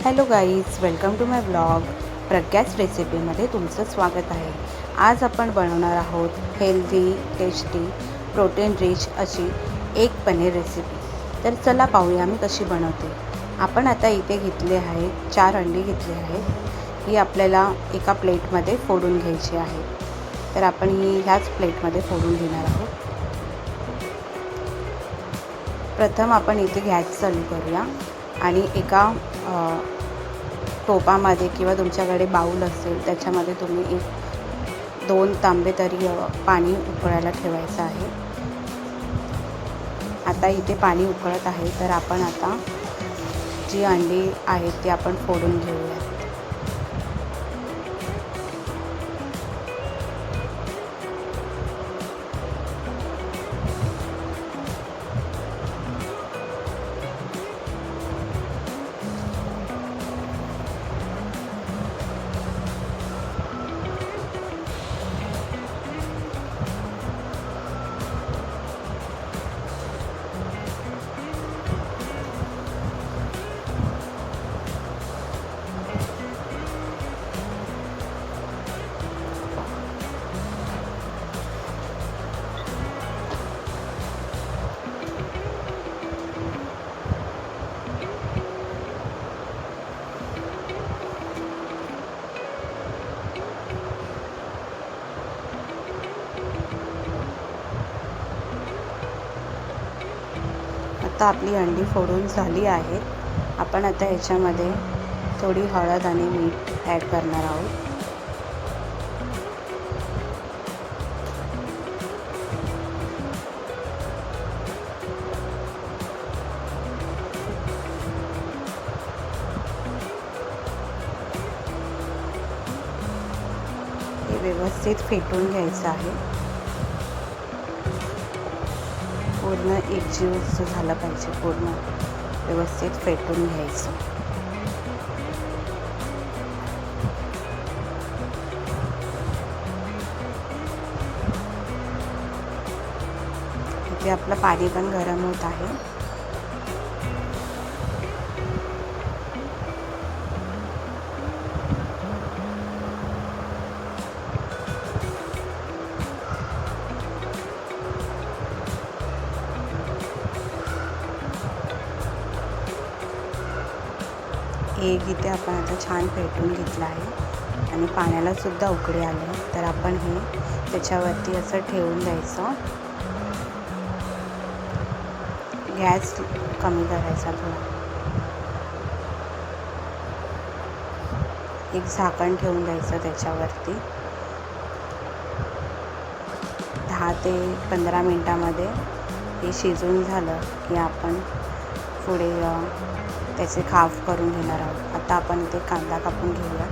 Hello guys, welcome to my blog. प्रज्ञाच रेसिपीमध्ये तुमचं स्वागत आहे. आज आपण बनवणार आहोत हेल्दी, टेस्टी, प्रोटीन रिच अशी एक पनीर रेसिपी. तर चला पाहूया मी कशी बनवते. आपण आता इथे घेतले आहे 4 अंडी घेतली आहेत. ही आपल्याला एका प्लेटमध्ये फोडून घ्यायची आहे. तर आपण ही ह्याच प्लेटमध्ये फोडून घेणार आहोत. प्रथम आपण इथे गॅस चालू करूया आणि एका टोपामध्ये किंवा तुमच्याकडे बाऊल असेल त्याच्यामध्ये तुम्ही 1-2 तांबे तरी पाणी उकळायला ठेवायचं आहे. आता इथे पाणी उकळत आहे, तर आपण आता जी अंडी आहेत ती आपण फोडून घेऊया. आता आपली अंडी फोडून झाली आहेत. आपण आता ह्याच्यामध्ये थोडी हळद आणि मीठ ॲड करणार आहोत. हे व्यवस्थित फेटून घ्यायचं आहे. पूर्ण एकजीव झाला पाहिजे, पूर्ण व्यवस्थित फेटून घ्यायचं. इथे आपलं पाणी पण गरम होत आहे. एक इथे आपण आता छान फेटून घेतलं आहे आणि पाण्याला सुद्धा उकळी आले. तर आपण हे त्याच्यावरती असं ठेवून द्यायचं. गॅस कमी करायचा थोडा. एक झाकण ठेवून द्यायचं त्याच्यावरती. 10 ते 15 मिनटामध्ये हे शिजून झालं की आपण पुढे त्याचे काप करून घेणार आहोत. आता आपण इथे कांदा कापून घेऊया.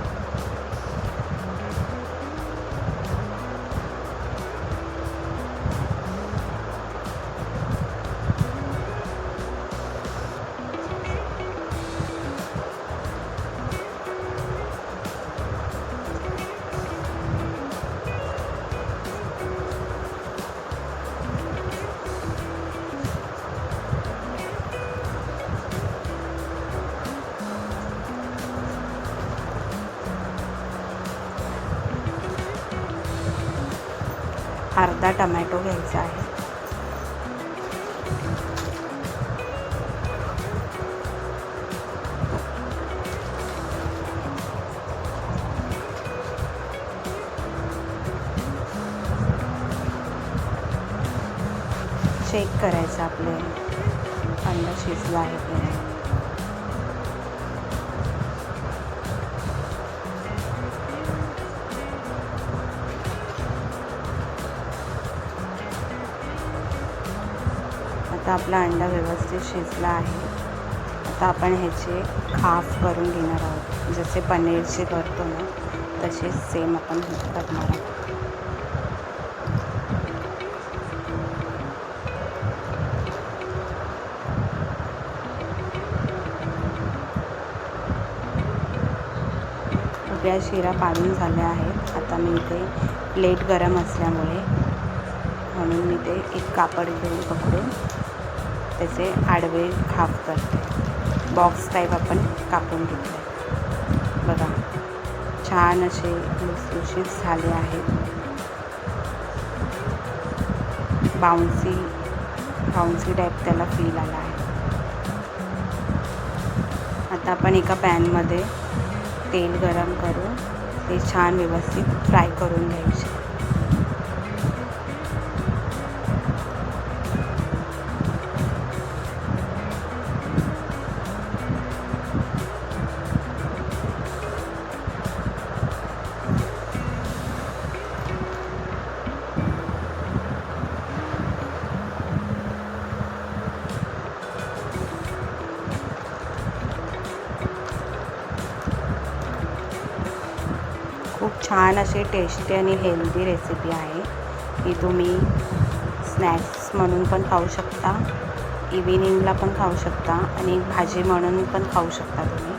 अर्धा टमॅटो घ्यायचा आहे. चेक करायचं आपले अंडा शिजलं आहे की नाही. आता आपला अंडा व्यवस्थित शिजला आहे. आता आपण ह्याचे काप करून घेणार आहोत. जसे पनीरचे करतो ना तसेच सेम आपण करणार आहोत. उभ्या शिरा पाडून झाल्या आहेत. आता मी इथे प्लेट गरम असल्यामुळे म्हणून मी ते एक कापड घेऊन पकडून त्याचे आडवे काप करते. बॉक्स टाईप आपण कापून घेतले. बघा छान असे लुसलुशीत झाले आहेत. बाउन्सी टाईप त्याला फील आला आहे. आता आपण एका पॅनमध्ये तेल गरम करून ते छान व्यवस्थित फ्राय करून घ्यायचे. खूप छान अशी टेस्टी आणि हेल्दी रेसिपी आहे. ही तुम्ही स्नॅक्स म्हणून पण खाऊ शकता, इव्हिनिंगला पण खाऊ शकता आणि भाजी म्हणून पण खाऊ शकता तुम्ही.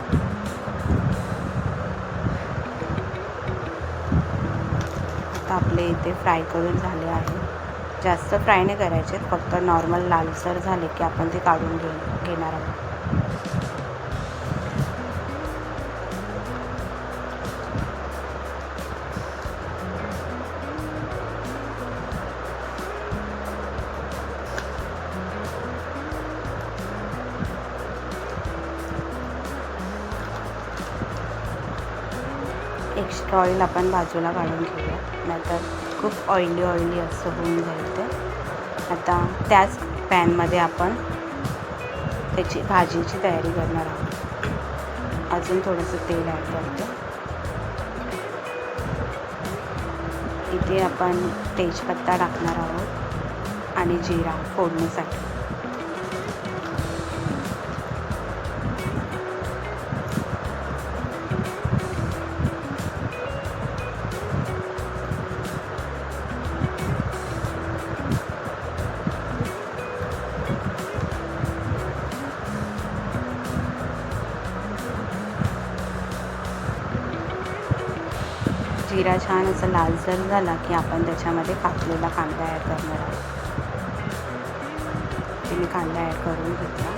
आता आपले इथे फ्राय करून झाले आहे. जास्त फ्राय नाही करायचे, फक्त नॉर्मल लालसर झाले की आपण ते काढून घेणार आहोत. एक्स्ट्रा ऑइल आपण बाजूला काढून घेऊया, नाहीतर खूप ऑइली असं होऊन जाईल ते. आता त्याच पॅनमध्ये आपण त्याची भाजीची तयारी करणार आहोत. अजून थोडंसं तेल ॲड करतो. इथे आपण तेजपत्ता टाकणार आहोत आणि जिरा फोडणीसाठी. जिरा छान असा लालसर झाला की आपण त्याच्यामध्ये कापलेला कांदा ॲड करणार आहोत. मी कांदा ॲड करून घेतला.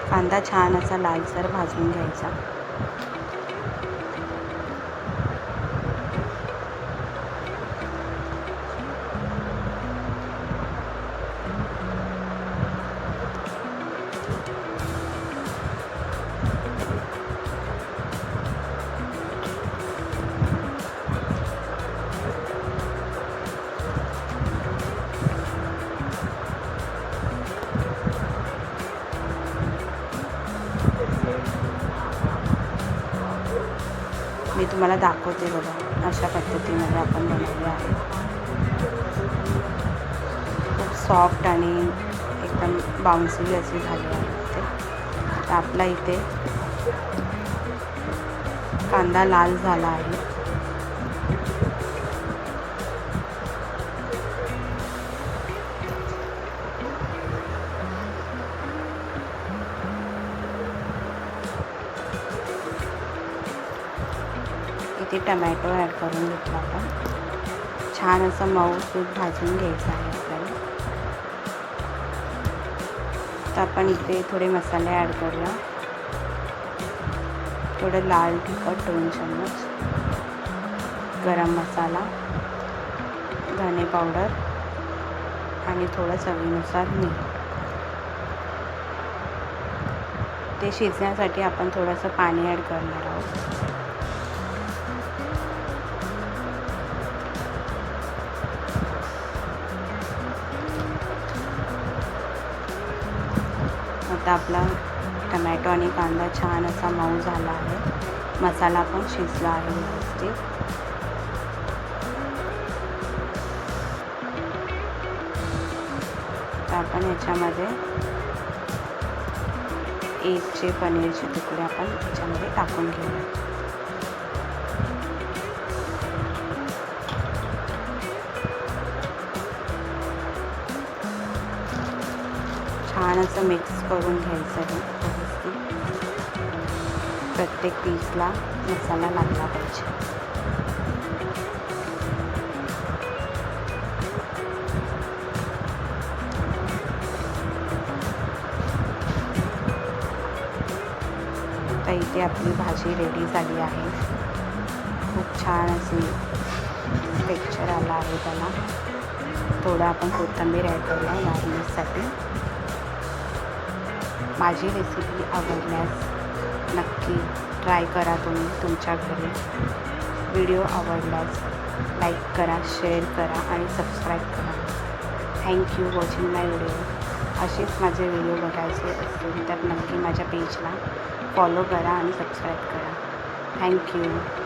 कांदा छान असा लालसर भाजून घ्यायचा. मी तुम्हाला दाखवते बघा, अशा पद्धतीमध्ये आपण बनवले आहे. खूप सॉफ्ट आणि एकदम बाउन्सी असे झाले आहे ते. तर आपला इथे कांदा लाल झाला आहे. इथे टमॅटो ॲड करून घेतला आपण. छान असं मऊसूत भाजून घ्यायचं आहे आपल्याला. तर आपण इथे थोडे मसाले ॲड करूया. थोडं लाल तिखट 2 चम्मच, गरम मसाला, धने पावडर आणि थोडं चवीनुसार मीठ. ते शिजण्यासाठी आपण थोडंसं पाणी ॲड करणार आहोत. आता आपला टमॅटो आणि कांदा छान असा मऊ झाला आहे. मसाला पण शिजला आहे व्यवस्थित. तर आपण याच्यामध्ये 1 पनीरचे तुकडे आपण याच्यामध्ये टाकून घेऊया. असं मिक्स करून घ्यायचं आहे व्यवस्थित. प्रत्येक पीसला मसाला लागला पाहिजे. तर इथे आपली भाजी रेडी झाली आहे. खूप छान अशी टेक्स्चर आला आहे त्याला. थोडं आपण कोथिंबीर ॲड करूया गार्निशसाठी. माझी रेसिपी आवडल्यास नक्की ट्राय करा तुम्ही तुमच्या घरी. व्हिडिओ आवडल्यास लाईक करा, शेअर करा आणि सबस्क्राईब करा. थँक्यू वॉचिंग माय व्हिडिओ. असेच माझे व्हिडिओ बघायचे असतील तर नक्की माझ्या पेजला फॉलो करा आणि सबस्क्राईब करा. थँक्यू.